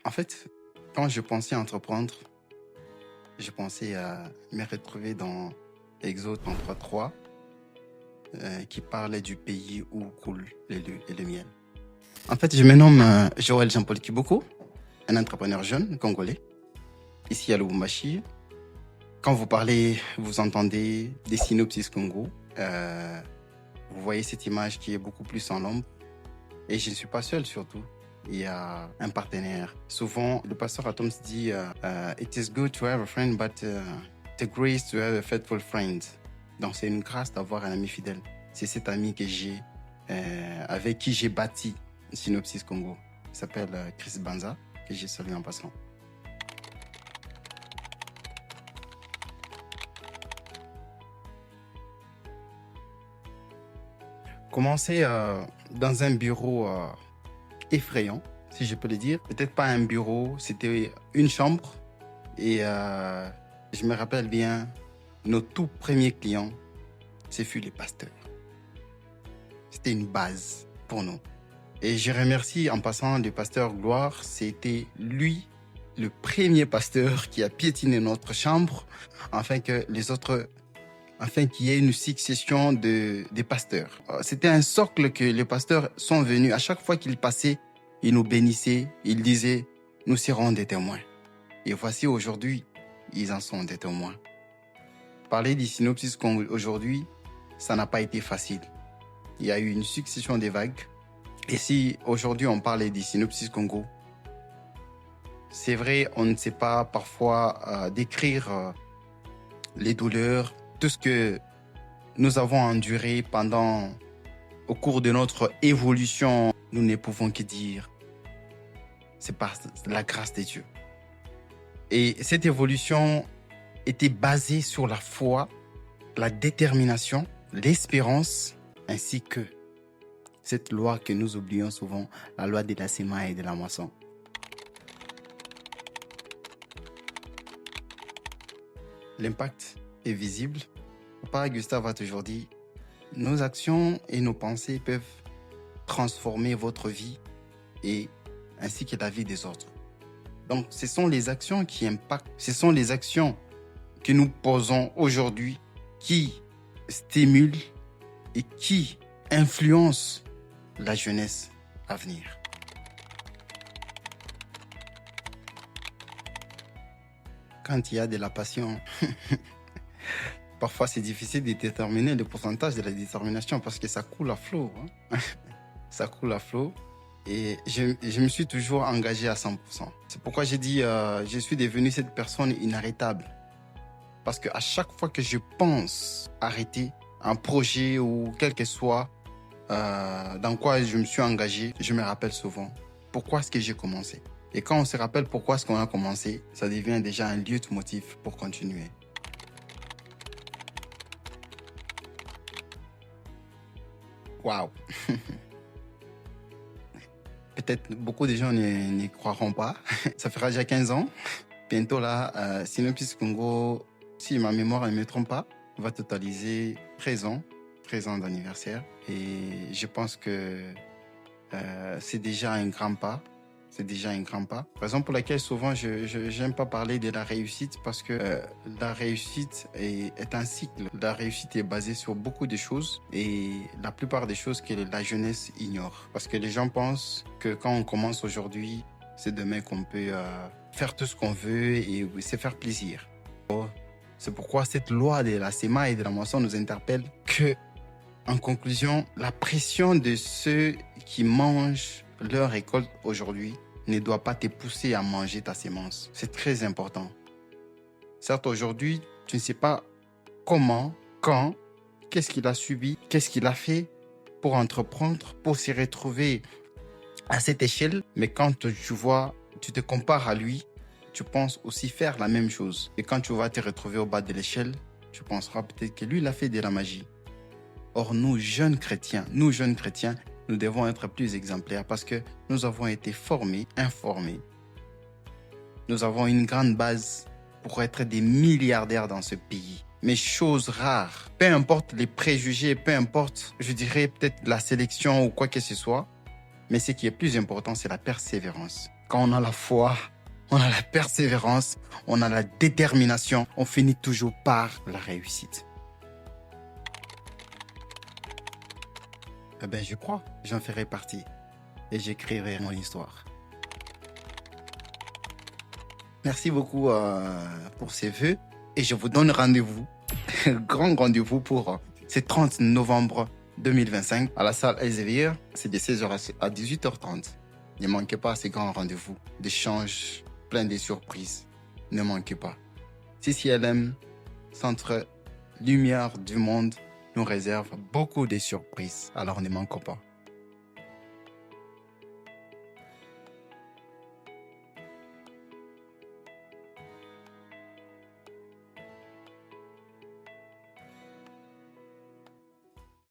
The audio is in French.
En fait, quand je pensais entreprendre, je pensais à me retrouver dans Exode 33.3 qui parlait du pays où coule le miel. En fait, je me nomme Joël Jean-Paul Kiboko, un entrepreneur jeune congolais, ici à Lubumbashi. Quand vous parlez, vous entendez des synopsis Congo. Vous voyez cette image qui est beaucoup plus en l'ombre. Et je ne suis pas seul surtout. Il y a un partenaire. Souvent, le pasteur Atoms dit It is good to have a friend, but the grace to have a faithful friend. Donc, c'est une grâce d'avoir un ami fidèle. C'est cet ami que j'ai, avec qui j'ai bâti Synopsis Congo. Il s'appelle Chris Banza, que j'ai salué en passant. Commencer dans un bureau effrayant, si je peux le dire. Peut-être pas un bureau, c'était une chambre. Et je me rappelle bien, nos tout premiers clients, ce fut les pasteurs. C'était une base pour nous. Et je remercie en passant le pasteur Gloire. C'était lui, le premier pasteur qui a piétiné notre chambre, afin qu'il y ait une succession des pasteurs. C'était un socle que les pasteurs sont venus. À chaque fois qu'ils passaient, ils nous bénissaient. Ils disaient, nous serons des témoins. Et voici aujourd'hui, ils en sont des témoins. Parler du synopsis aujourd'hui, ça n'a pas été facile. Il y a eu une succession de vagues. Et si aujourd'hui on parle du synopsis Congo, c'est vrai, on ne sait pas parfois décrire les douleurs, tout ce que nous avons enduré au cours de notre évolution. Nous ne pouvons que dire, c'est par la grâce de Dieu. Et cette évolution était basée sur la foi, la détermination, l'espérance, ainsi que cette loi que nous oublions souvent, la loi de la semaille et de la moisson. L'impact est visible. Papa Gustave a toujours dit, nos actions et nos pensées peuvent transformer votre vie et ainsi que la vie des autres. Donc, ce sont les actions qui impactent, ce sont les actions que nous posons aujourd'hui qui stimulent et qui influencent la jeunesse à venir. Quand il y a de la passion, parfois c'est difficile de déterminer le pourcentage de la détermination parce que ça coule à flot. Ça coule à flot. Et je me suis toujours engagé à 100%. C'est pourquoi j'ai dit, je suis devenu cette personne inarrêtable. Parce qu'à chaque fois que je pense arrêter un projet ou quel que soit dans quoi je me suis engagé, je me rappelle souvent pourquoi est-ce que j'ai commencé. Et quand on se rappelle pourquoi est-ce qu'on a commencé, ça devient déjà un lieu de motif pour continuer. Waouh! Peut-être beaucoup de gens n'y croiront pas. Ça fera déjà 15 ans. Bientôt là, Synopsis Congo, si ma mémoire ne me trompe pas, va totaliser 13 ans d'anniversaire. Et je pense que c'est déjà un grand pas. C'est déjà un grand pas. Raison pour laquelle souvent je n'aime pas parler de la réussite parce que la réussite est un cycle. La réussite est basée sur beaucoup de choses et la plupart des choses que la jeunesse ignore. Parce que les gens pensent que quand on commence aujourd'hui, c'est demain qu'on peut faire tout ce qu'on veut et se faire plaisir. C'est pourquoi cette loi de la semaille et de la moisson nous interpelle que, en conclusion, la pression de ceux qui mangent leur récolte aujourd'hui ne doit pas te pousser à manger ta sémence. C'est très important. Certes, aujourd'hui, tu ne sais pas comment, quand, qu'est-ce qu'il a subi, qu'est-ce qu'il a fait pour entreprendre, pour se retrouver à cette échelle. Mais quand tu te compares à lui, tu penses aussi faire la même chose. Et quand tu vas te retrouver au bas de l'échelle, tu penseras peut-être que lui, il a fait de la magie. Or, nous jeunes chrétiens, nous devons être plus exemplaires parce que nous avons été formés, informés. Nous avons une grande base pour être des milliardaires dans ce pays. Mais chose rare, peu importe les préjugés, peu importe, je dirais peut-être la sélection ou quoi que ce soit, mais ce qui est plus important, c'est la persévérance. Quand on a la foi, on a la persévérance, on a la détermination, on finit toujours par la réussite. Eh bien, je crois, j'en ferai partie et j'écrirai mon histoire. Merci beaucoup pour ces vœux et je vous donne rendez-vous, grand rendez-vous pour ce 30 novembre 2025 à la salle Elsevier. C'est de 16h à 18h30. Ne manquez pas ces grands rendez-vous d'échanges plein de surprises. Ne manquez pas. CCLM, Centre Lumière du Monde, nous réserve beaucoup de surprises. Alors ne manquons pas.